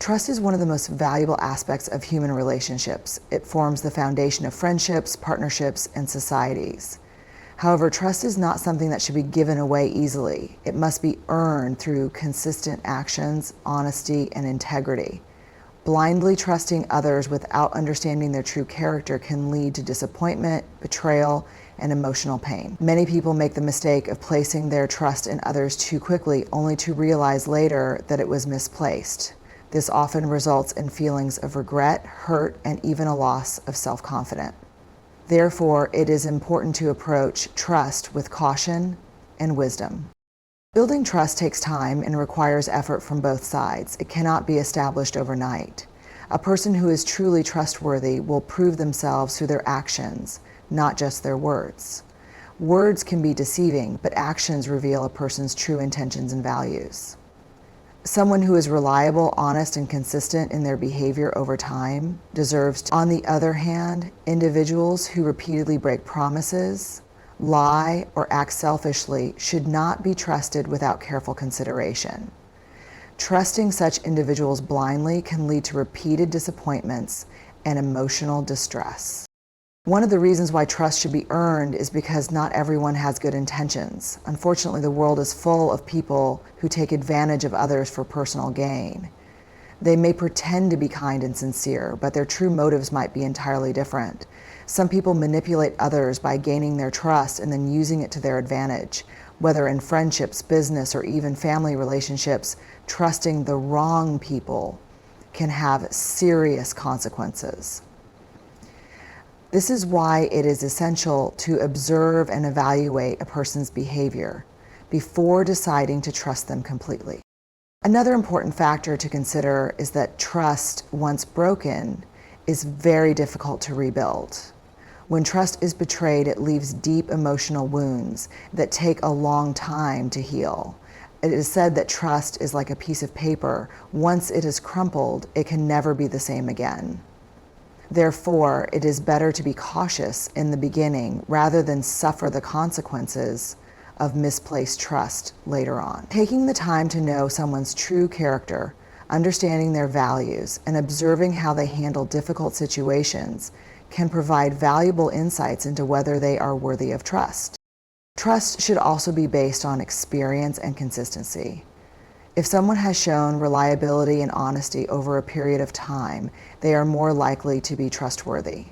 Trust is one of the most valuable aspects of human relationships. It forms the foundation of friendships, partnerships, and societies. However, trust is not something that should be given away easily. It must be earned through consistent actions, honesty, and integrity. Blindly trusting others without understanding their true character can lead to disappointment, betrayal, and emotional pain. Many people make the mistake of placing their trust in others too quickly, only to realize later that it was misplaced. This often results in feelings of regret, hurt, and even a loss of self-confidence. Therefore, it is important to approach trust with caution and wisdom. Building trust takes time and requires effort from both sides. It cannot be established overnight. A person who is truly trustworthy will prove themselves through their actions, not just their words. Words can be deceiving, but actions reveal a person's true intentions and values. Someone who is reliable, honest, and consistent in their behavior over time deserves to. On the other hand, individuals who repeatedly break promises, lie, or act selfishly should not be trusted without careful consideration. Trusting such individuals blindly can lead to repeated disappointments and emotional distress. One of the reasons why trust should be earned is because not everyone has good intentions. Unfortunately, the world is full of people who take advantage of others for personal gain. They may pretend to be kind and sincere, but their true motives might be entirely different. Some people manipulate others by gaining their trust and then using it to their advantage. Whether in friendships, business, or even family relationships, trusting the wrong people can have serious consequences. This is why it is essential to observe and evaluate a person's behavior before deciding to trust them completely. Another important factor to consider is that trust, once broken, is very difficult to rebuild. When trust is betrayed, it leaves deep emotional wounds that take a long time to heal. It is said that trust is like a piece of paper. Once it is crumpled, it can never be the same again. Therefore, it is better to be cautious in the beginning rather than suffer the consequences of misplaced trust later on. Taking the time to know someone's true character, understanding their values, and observing how they handle difficult situations can provide valuable insights into whether they are worthy of trust. Trust should also be based on experience and consistency. If someone has shown reliability and honesty over a period of time, they are more likely to be trustworthy.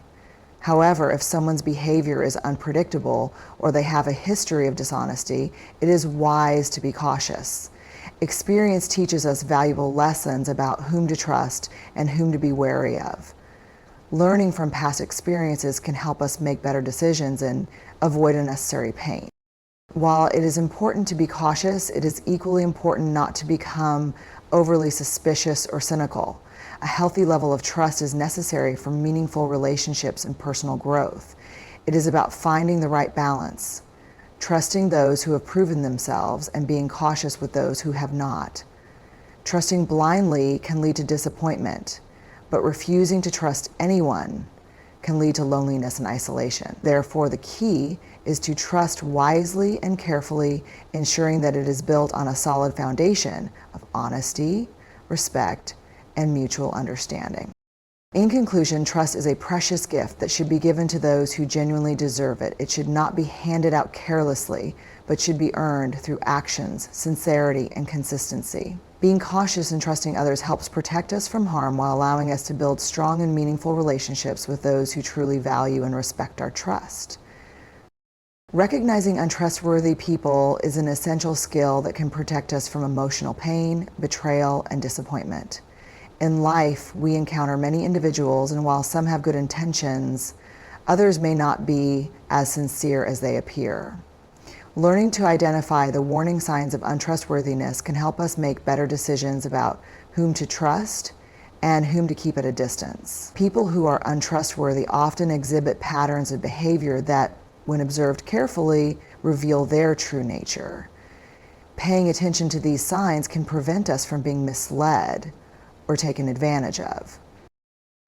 However, if someone's behavior is unpredictable or they have a history of dishonesty, it is wise to be cautious. Experience teaches us valuable lessons about whom to trust and whom to be wary of. Learning from past experiences can help us make better decisions and avoid unnecessary pain. While it is important to be cautious, it is equally important not to become overly suspicious or cynical. A healthy level of trust is necessary for meaningful relationships and personal growth. It is about finding the right balance, trusting those who have proven themselves and being cautious with those who have not. Trusting blindly can lead to disappointment, but refusing to trust anyone can lead to loneliness and isolation. Therefore, the key is to trust wisely and carefully, ensuring that it is built on a solid foundation of honesty, respect, and mutual understanding. In conclusion, trust is a precious gift that should be given to those who genuinely deserve it. It should not be handed out carelessly, but should be earned through actions, sincerity, and consistency. Being cautious and trusting others helps protect us from harm while allowing us to build strong and meaningful relationships with those who truly value and respect our trust. Recognizing untrustworthy people is an essential skill that can protect us from emotional pain, betrayal, and disappointment. In life, we encounter many individuals, and while some have good intentions, others may not be as sincere as they appear. Learning to identify the warning signs of untrustworthiness can help us make better decisions about whom to trust and whom to keep at a distance. People who are untrustworthy often exhibit patterns of behavior that, when observed carefully, reveal their true nature. Paying attention to these signs can prevent us from being misled or taken advantage of.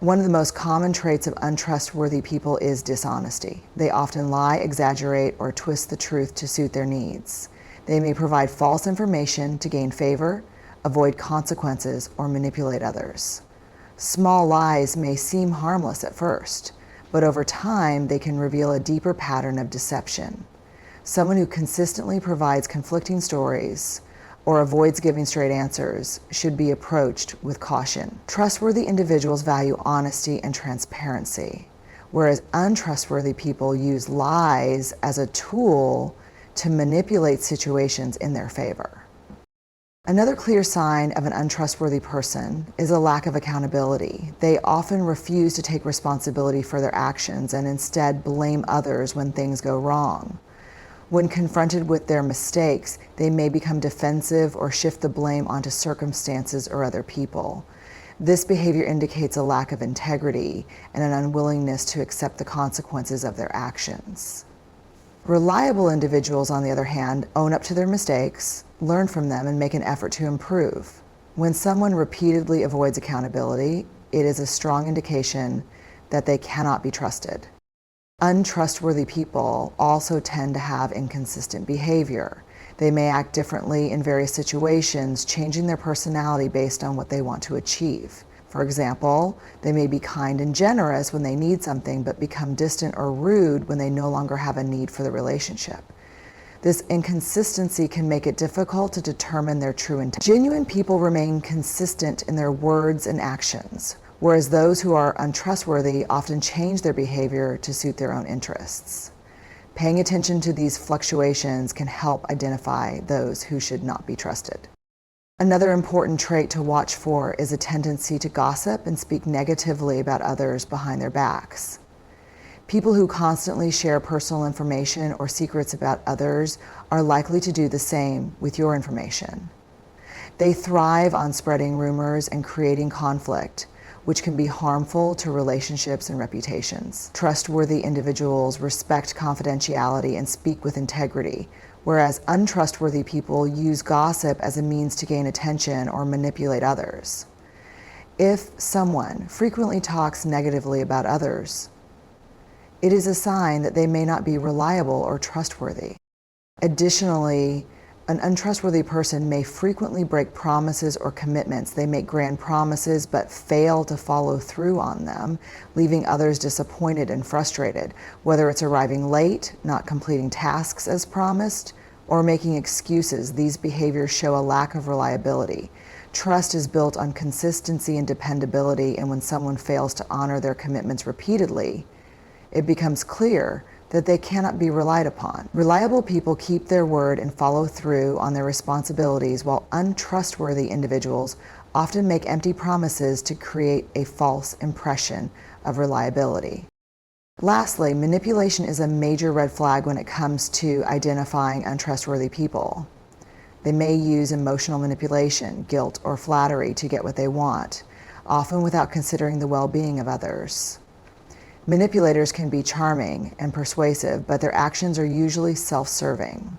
One of the most common traits of untrustworthy people is dishonesty. They often lie, exaggerate, or twist the truth to suit their needs. They may provide false information to gain favor, avoid consequences, or manipulate others. Small lies may seem harmless at first, but over time they can reveal a deeper pattern of deception. Someone who consistently provides conflicting stories or avoids giving straight answers should be approached with caution. Trustworthy individuals value honesty and transparency, whereas untrustworthy people use lies as a tool to manipulate situations in their favor. Another clear sign of an untrustworthy person is a lack of accountability. They often refuse to take responsibility for their actions and instead blame others when things go wrong. When confronted with their mistakes, they may become defensive or shift the blame onto circumstances or other people. This behavior indicates a lack of integrity and an unwillingness to accept the consequences of their actions. Reliable individuals, on the other hand, own up to their mistakes, learn from them, and make an effort to improve. When someone repeatedly avoids accountability, it is a strong indication that they cannot be trusted. Untrustworthy people also tend to have inconsistent behavior. They may act differently in various situations, changing their personality based on what they want to achieve. For example, they may be kind and generous when they need something, but become distant or rude when they no longer have a need for the relationship. This inconsistency can make it difficult to determine their true intent. Genuine people remain consistent in their words and actions, whereas those who are untrustworthy often change their behavior to suit their own interests. Paying attention to these fluctuations can help identify those who should not be trusted. Another important trait to watch for is a tendency to gossip and speak negatively about others behind their backs. People who constantly share personal information or secrets about others are likely to do the same with your information. They thrive on spreading rumors and creating conflict, which can be harmful to relationships and reputations. Trustworthy individuals respect confidentiality and speak with integrity, whereas untrustworthy people use gossip as a means to gain attention or manipulate others. If someone frequently talks negatively about others, it is a sign that they may not be reliable or trustworthy. Additionally, an untrustworthy person may frequently break promises or commitments. They make grand promises but fail to follow through on them, leaving others disappointed and frustrated, whether it's arriving late, not completing tasks as promised, or making excuses. These behaviors show a lack of reliability. Trust is built on consistency and dependability, and when someone fails to honor their commitments repeatedly, it becomes clear that they cannot be relied upon. Reliable people keep their word and follow through on their responsibilities, while untrustworthy individuals often make empty promises to create a false impression of reliability. Lastly, manipulation is a major red flag when it comes to identifying untrustworthy people. They may use emotional manipulation, guilt, or flattery to get what they want, often without considering the well-being of others. Manipulators can be charming and persuasive, but their actions are usually self-serving.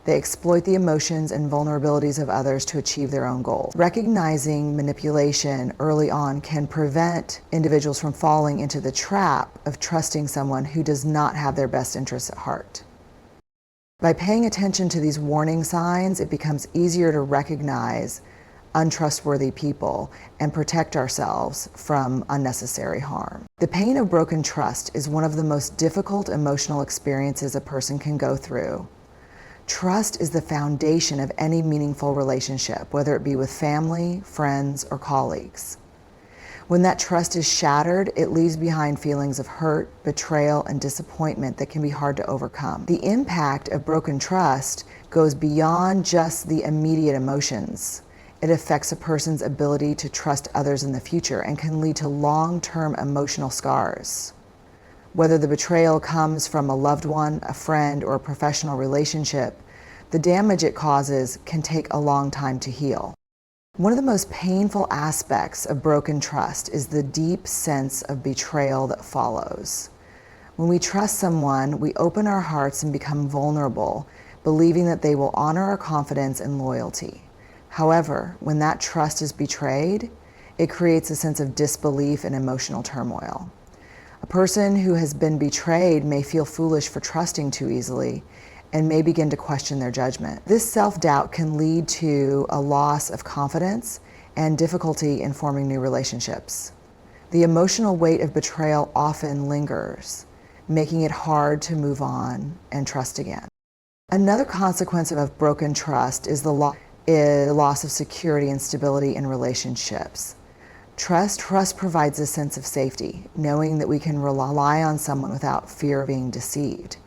They exploit the emotions and vulnerabilities of others to achieve their own goals. Recognizing manipulation early on can prevent individuals from falling into the trap of trusting someone who does not have their best interests at heart. By paying attention to these warning signs, it becomes easier to recognize untrustworthy people and protect ourselves from unnecessary harm. The pain of broken trust is one of the most difficult emotional experiences a person can go through. Trust is the foundation of any meaningful relationship, whether it be with family, friends, or colleagues. When that trust is shattered, it leaves behind feelings of hurt, betrayal, and disappointment that can be hard to overcome. The impact of broken trust goes beyond just the immediate emotions. It affects a person's ability to trust others in the future and can lead to long-term emotional scars. Whether the betrayal comes from a loved one, a friend, or a professional relationship, the damage it causes can take a long time to heal. One of the most painful aspects of broken trust is the deep sense of betrayal that follows. When we trust someone, we open our hearts and become vulnerable, believing that they will honor our confidence and loyalty. However, when that trust is betrayed, it creates a sense of disbelief and emotional turmoil. A person who has been betrayed may feel foolish for trusting too easily and may begin to question their judgment. This self-doubt can lead to a loss of confidence and difficulty in forming new relationships. The emotional weight of betrayal often lingers, making it hard to move on and trust again. Another consequence of broken trust is the loss of security and stability in relationships. Trust provides a sense of safety, knowing that we can rely on someone without fear of being deceived.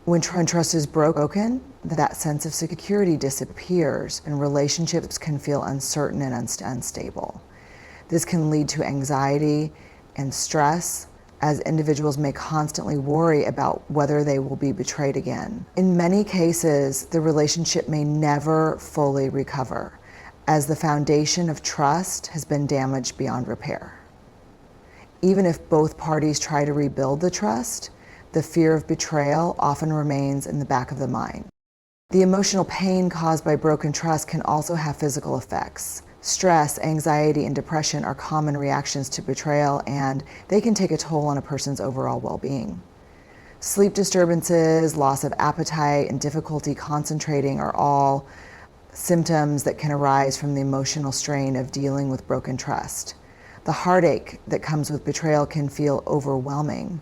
When trust is broken, that sense of security disappears and relationships can feel uncertain and unstable. This can lead to anxiety and stress, as individuals may constantly worry about whether they will be betrayed again. In many cases, the relationship may never fully recover, as the foundation of trust has been damaged beyond repair. Even if both parties try to rebuild the trust, the fear of betrayal often remains in the back of the mind. The emotional pain caused by broken trust can also have physical effects. Stress, anxiety, and depression are common reactions to betrayal, and they can take a toll on a person's overall well-being. Sleep disturbances, loss of appetite, and difficulty concentrating are all symptoms that can arise from the emotional strain of dealing with broken trust. The heartache that comes with betrayal can feel overwhelming,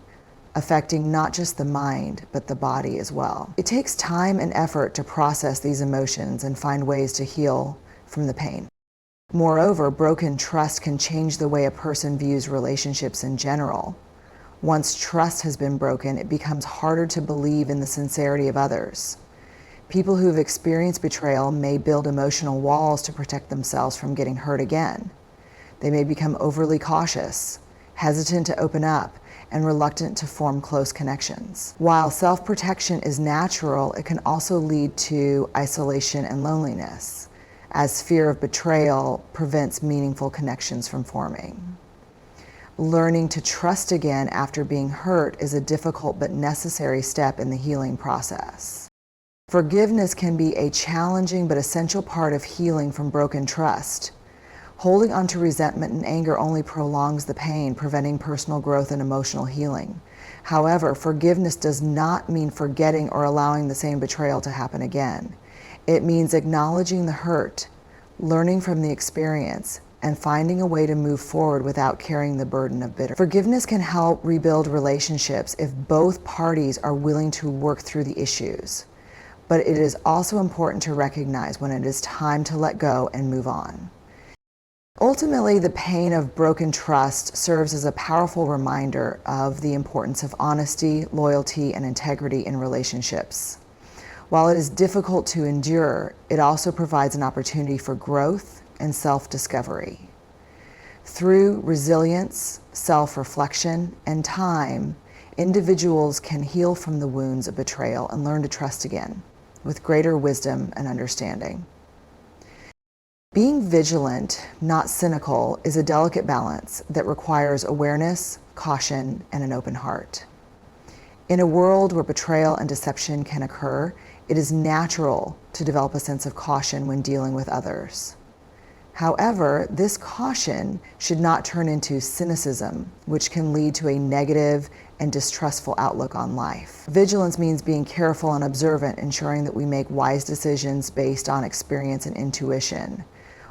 affecting not just the mind, but the body as well. It takes time and effort to process these emotions and find ways to heal from the pain. Moreover, broken trust can change the way a person views relationships in general. Once trust has been broken, it becomes harder to believe in the sincerity of others. People who have experienced betrayal may build emotional walls to protect themselves from getting hurt again. They may become overly cautious, hesitant to open up, and reluctant to form close connections. While self-protection is natural, it can also lead to isolation and loneliness, as fear of betrayal prevents meaningful connections from forming. Learning to trust again after being hurt is a difficult but necessary step in the healing process. Forgiveness can be a challenging but essential part of healing from broken trust. Holding on to resentment and anger only prolongs the pain, preventing personal growth and emotional healing. However, forgiveness does not mean forgetting or allowing the same betrayal to happen again. It means acknowledging the hurt, learning from the experience, and finding a way to move forward without carrying the burden of bitterness. Forgiveness can help rebuild relationships if both parties are willing to work through the issues. But it is also important to recognize when it is time to let go and move on. Ultimately, the pain of broken trust serves as a powerful reminder of the importance of honesty, loyalty, and integrity in relationships. While it is difficult to endure, it also provides an opportunity for growth and self-discovery. Through resilience, self-reflection, and time, individuals can heal from the wounds of betrayal and learn to trust again with greater wisdom and understanding. Being vigilant, not cynical, is a delicate balance that requires awareness, caution, and an open heart. In a world where betrayal and deception can occur, it is natural to develop a sense of caution when dealing with others. However, this caution should not turn into cynicism, which can lead to a negative and distrustful outlook on life. Vigilance means being careful and observant, ensuring that we make wise decisions based on experience and intuition,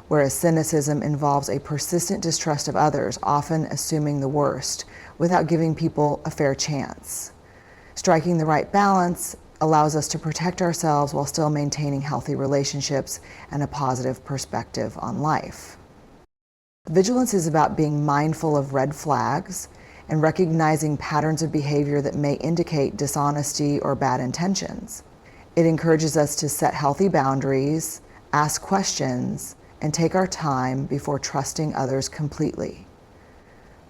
whereas cynicism involves a persistent distrust of others, often assuming the worst without giving people a fair chance. Striking the right balance allows us to protect ourselves while still maintaining healthy relationships and a positive perspective on life. Vigilance is about being mindful of red flags and recognizing patterns of behavior that may indicate dishonesty or bad intentions. It encourages us to set healthy boundaries, ask questions, and take our time before trusting others completely.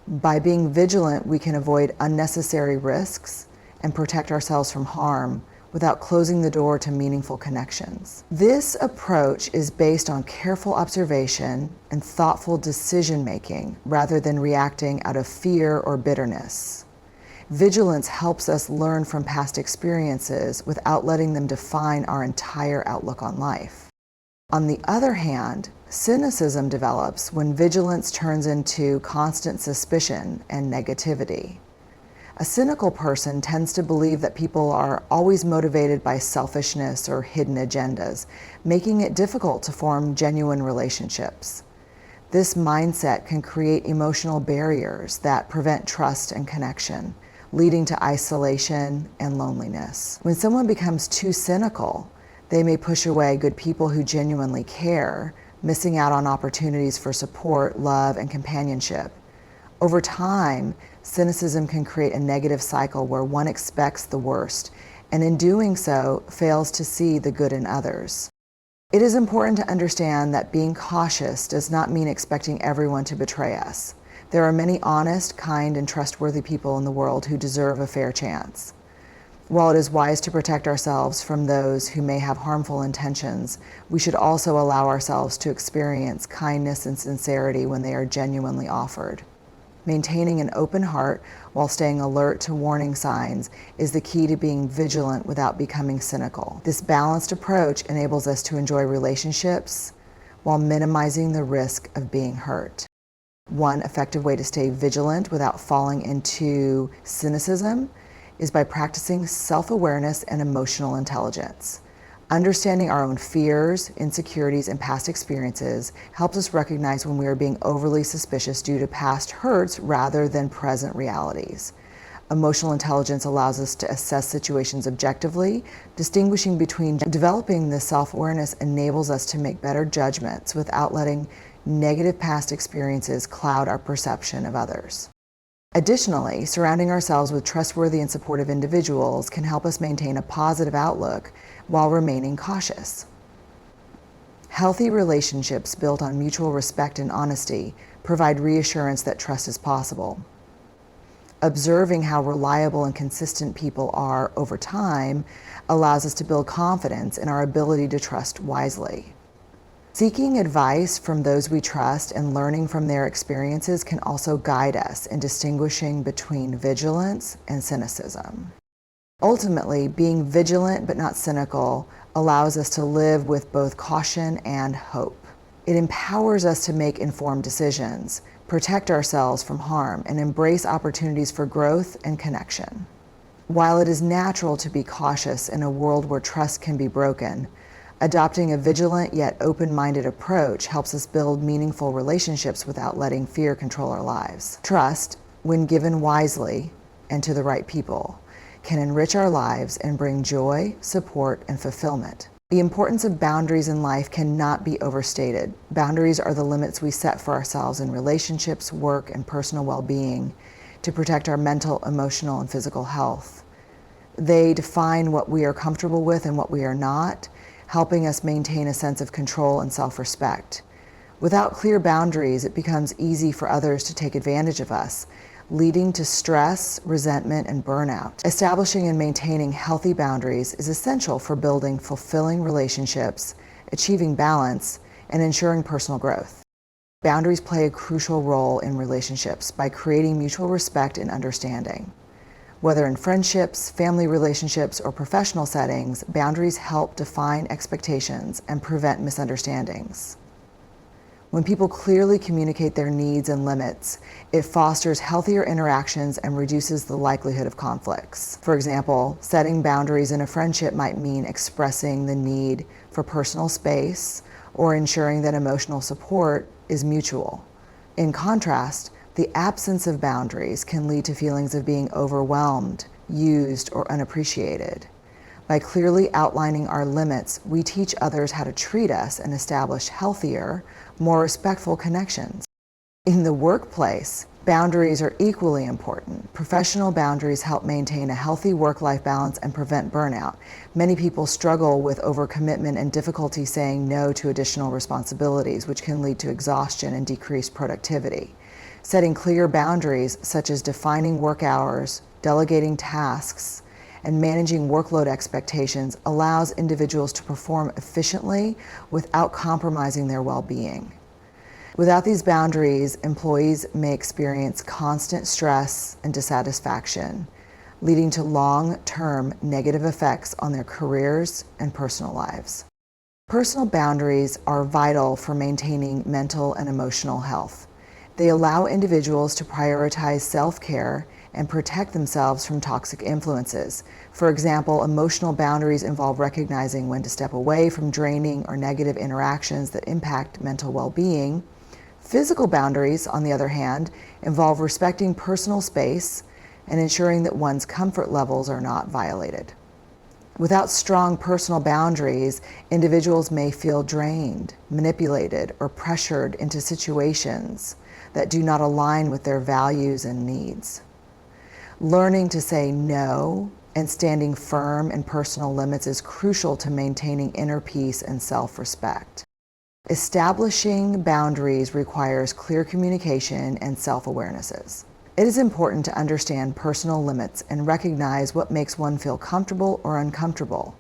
By being vigilant, we can avoid unnecessary risks and protect ourselves from harm without closing the door to meaningful connections. This approach is based on careful observation and thoughtful decision-making rather than reacting out of fear or bitterness. Vigilance helps us learn from past experiences without letting them define our entire outlook on life. On the other hand, cynicism develops when vigilance turns into constant suspicion and negativity. A cynical person tends to believe that people are always motivated by selfishness or hidden agendas, making it difficult to form genuine relationships. This mindset can create emotional barriers that prevent trust and connection, leading to isolation and loneliness. When someone becomes too cynical, they may push away good people who genuinely care, missing out on opportunities for support, love, and companionship. Over time, cynicism can create a negative cycle where one expects the worst, and in doing so, fails to see the good in others. It is important to understand that being cautious does not mean expecting everyone to betray us. There are many honest, kind, and trustworthy people in the world who deserve a fair chance. While it is wise to protect ourselves from those who may have harmful intentions, we should also allow ourselves to experience kindness and sincerity when they are genuinely offered. Maintaining an open heart while staying alert to warning signs is the key to being vigilant without becoming cynical. This balanced approach enables us to enjoy relationships while minimizing the risk of being hurt. One effective way to stay vigilant without falling into cynicism is by practicing self-awareness and emotional intelligence. Understanding our own fears, insecurities, and past experiences helps us recognize when we are being overly suspicious due to past hurts rather than present realities. Emotional intelligence allows us to assess situations objectively. Distinguishing between developing this self-awareness enables us to make better judgments without letting negative past experiences cloud our perception of others. Additionally, surrounding ourselves with trustworthy and supportive individuals can help us maintain a positive outlook while remaining cautious. Healthy relationships built on mutual respect and honesty provide reassurance that trust is possible. Observing how reliable and consistent people are over time allows us to build confidence in our ability to trust wisely. Seeking advice from those we trust and learning from their experiences can also guide us in distinguishing between vigilance and cynicism. Ultimately, being vigilant but not cynical allows us to live with both caution and hope. It empowers us to make informed decisions, protect ourselves from harm, and embrace opportunities for growth and connection. While it is natural to be cautious in a world where trust can be broken, adopting a vigilant yet open-minded approach helps us build meaningful relationships without letting fear control our lives. Trust, when given wisely and to the right people, can enrich our lives and bring joy, support, and fulfillment. The importance of boundaries in life cannot be overstated. Boundaries are the limits we set for ourselves in relationships, work, and personal well-being to protect our mental, emotional, and physical health. They define what we are comfortable with and what we are not, helping us maintain a sense of control and self-respect. Without clear boundaries, it becomes easy for others to take advantage of us, leading to stress, resentment, and burnout. Establishing and maintaining healthy boundaries is essential for building fulfilling relationships, achieving balance, and ensuring personal growth. Boundaries play a crucial role in relationships by creating mutual respect and understanding. Whether in friendships, family relationships, or professional settings, boundaries help define expectations and prevent misunderstandings. When people clearly communicate their needs and limits, it fosters healthier interactions and reduces the likelihood of conflicts. For example, setting boundaries in a friendship might mean expressing the need for personal space or ensuring that emotional support is mutual. In contrast, the absence of boundaries can lead to feelings of being overwhelmed, used, or unappreciated. By clearly outlining our limits, we teach others how to treat us and establish healthier, more respectful connections. In the workplace, boundaries are equally important. Professional boundaries help maintain a healthy work-life balance and prevent burnout. Many people struggle with overcommitment and difficulty saying no to additional responsibilities, which can lead to exhaustion and decreased productivity. Setting clear boundaries, such as defining work hours, delegating tasks, and managing workload expectations, allows individuals to perform efficiently without compromising their well-being. Without these boundaries, employees may experience constant stress and dissatisfaction, leading to long-term negative effects on their careers and personal lives. Personal boundaries are vital for maintaining mental and emotional health. They allow individuals to prioritize self-care and protect themselves from toxic influences. For example, emotional boundaries involve recognizing when to step away from draining or negative interactions that impact mental well-being. Physical boundaries, on the other hand, involve respecting personal space and ensuring that one's comfort levels are not violated. Without strong personal boundaries, individuals may feel drained, manipulated, or pressured into situations that do not align with their values and needs. Learning to say no and standing firm in personal limits is crucial to maintaining inner peace and self-respect. Establishing boundaries requires clear communication and self-awarenesses. It is important to understand personal limits and recognize what makes one feel comfortable or uncomfortable.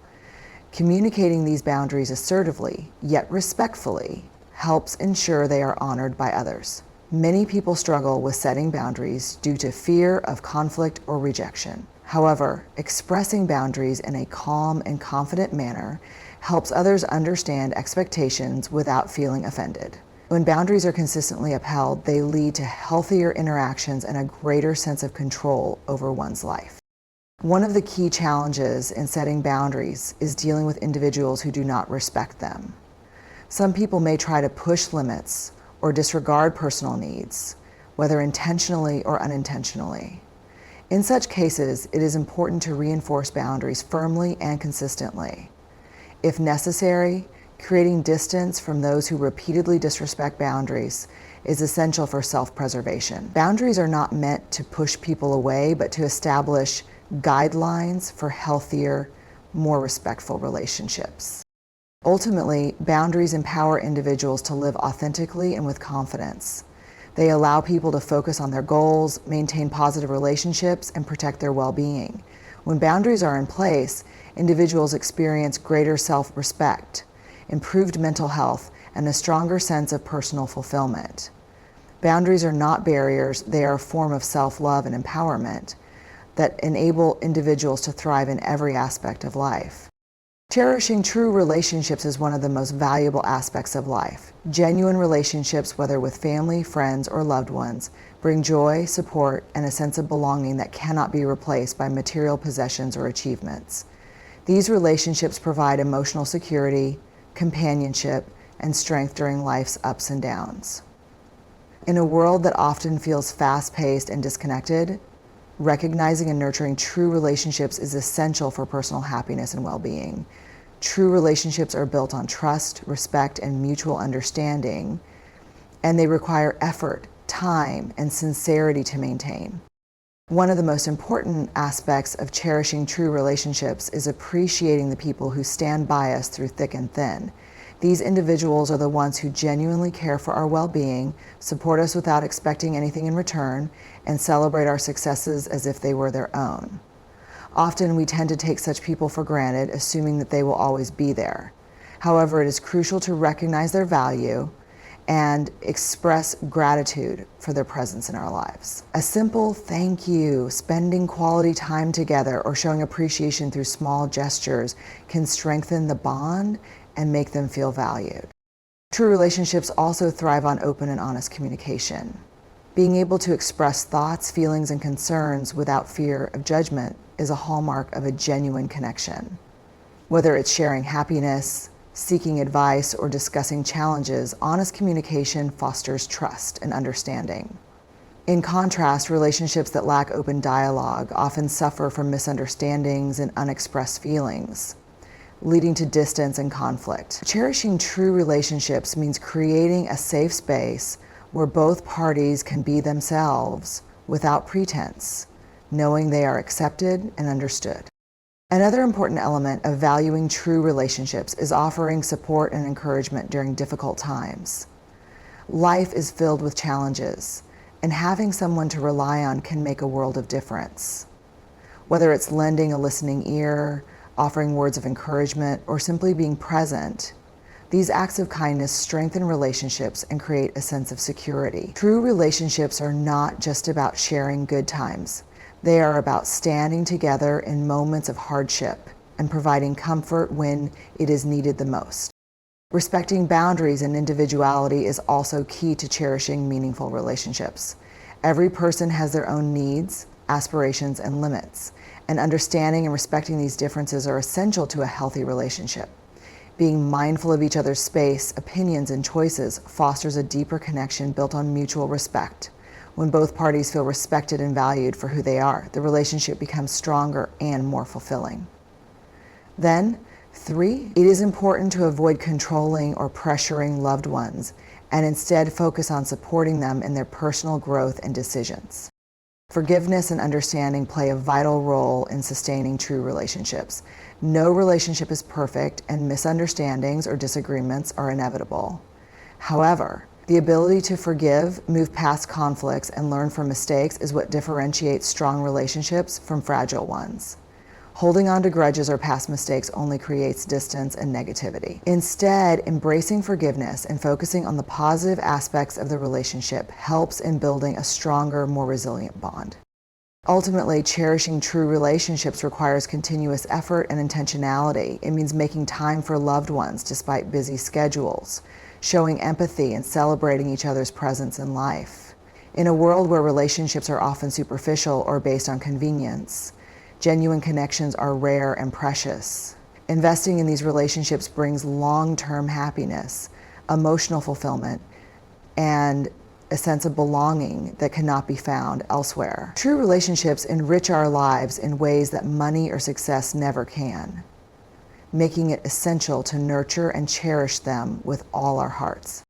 Communicating these boundaries assertively, yet respectfully, helps ensure they are honored by others. Many people struggle with setting boundaries due to fear of conflict or rejection. However, expressing boundaries in a calm and confident manner helps others understand expectations without feeling offended. When boundaries are consistently upheld, they lead to healthier interactions and a greater sense of control over one's life. One of the key challenges in setting boundaries is dealing with individuals who do not respect them. Some people may try to push limits or disregard personal needs, whether intentionally or unintentionally. In such cases, it is important to reinforce boundaries firmly and consistently. If necessary, creating distance from those who repeatedly disrespect boundaries is essential for self-preservation. Boundaries are not meant to push people away, but to establish guidelines for healthier, more respectful relationships. Ultimately, boundaries empower individuals to live authentically and with confidence. They allow people to focus on their goals, maintain positive relationships, and protect their well-being. When boundaries are in place, individuals experience greater self-respect, improved mental health, and a stronger sense of personal fulfillment. Boundaries are not barriers, they are a form of self-love and empowerment that enable individuals to thrive in every aspect of life. Cherishing true relationships is one of the most valuable aspects of life. Genuine relationships, whether with family, friends, or loved ones, bring joy, support, and a sense of belonging that cannot be replaced by material possessions or achievements. These relationships provide emotional security, companionship, and strength during life's ups and downs. In a world that often feels fast-paced and disconnected, recognizing and nurturing true relationships is essential for personal happiness and well-being. True relationships are built on trust, respect, and mutual understanding, and they require effort, time, and sincerity to maintain. One of the most important aspects of cherishing true relationships is appreciating the people who stand by us through thick and thin. These individuals are the ones who genuinely care for our well-being, support us without expecting anything in return, and celebrate our successes as if they were their own. Often we tend to take such people for granted, assuming that they will always be there. However, it is crucial to recognize their value and express gratitude for their presence in our lives. A simple thank you, spending quality time together, or showing appreciation through small gestures can strengthen the bond and make them feel valued. True relationships also thrive on open and honest communication. Being able to express thoughts, feelings, and concerns without fear of judgment is a hallmark of a genuine connection. Whether it's sharing happiness, seeking advice, or discussing challenges, honest communication fosters trust and understanding. In contrast, relationships that lack open dialogue often suffer from misunderstandings and unexpressed feelings, leading to distance and conflict. Cherishing true relationships means creating a safe space where both parties can be themselves without pretense, knowing they are accepted and understood. Another important element of valuing true relationships is offering support and encouragement during difficult times. Life is filled with challenges, and having someone to rely on can make a world of difference. Whether it's lending a listening ear, offering words of encouragement, or simply being present, these acts of kindness strengthen relationships and create a sense of security. True relationships are not just about sharing good times. They are about standing together in moments of hardship and providing comfort when it is needed the most. Respecting boundaries and individuality is also key to cherishing meaningful relationships. Every person has their own needs, aspirations, and limits. And understanding and respecting these differences are essential to a healthy relationship. Being mindful of each other's space, opinions, and choices fosters a deeper connection built on mutual respect. When both parties feel respected and valued for who they are, the relationship becomes stronger and more fulfilling. Then, 3, it is important to avoid controlling or pressuring loved ones and instead focus on supporting them in their personal growth and decisions. Forgiveness and understanding play a vital role in sustaining true relationships. No relationship is perfect, and misunderstandings or disagreements are inevitable. However, the ability to forgive, move past conflicts, and learn from mistakes is what differentiates strong relationships from fragile ones. Holding on to grudges or past mistakes only creates distance and negativity. Instead, embracing forgiveness and focusing on the positive aspects of the relationship helps in building a stronger, more resilient bond. Ultimately, cherishing true relationships requires continuous effort and intentionality. It means making time for loved ones despite busy schedules, showing empathy and celebrating each other's presence in life. In a world where relationships are often superficial or based on convenience, genuine connections are rare and precious. Investing in these relationships brings long-term happiness, emotional fulfillment, and a sense of belonging that cannot be found elsewhere. True relationships enrich our lives in ways that money or success never can, making it essential to nurture and cherish them with all our hearts.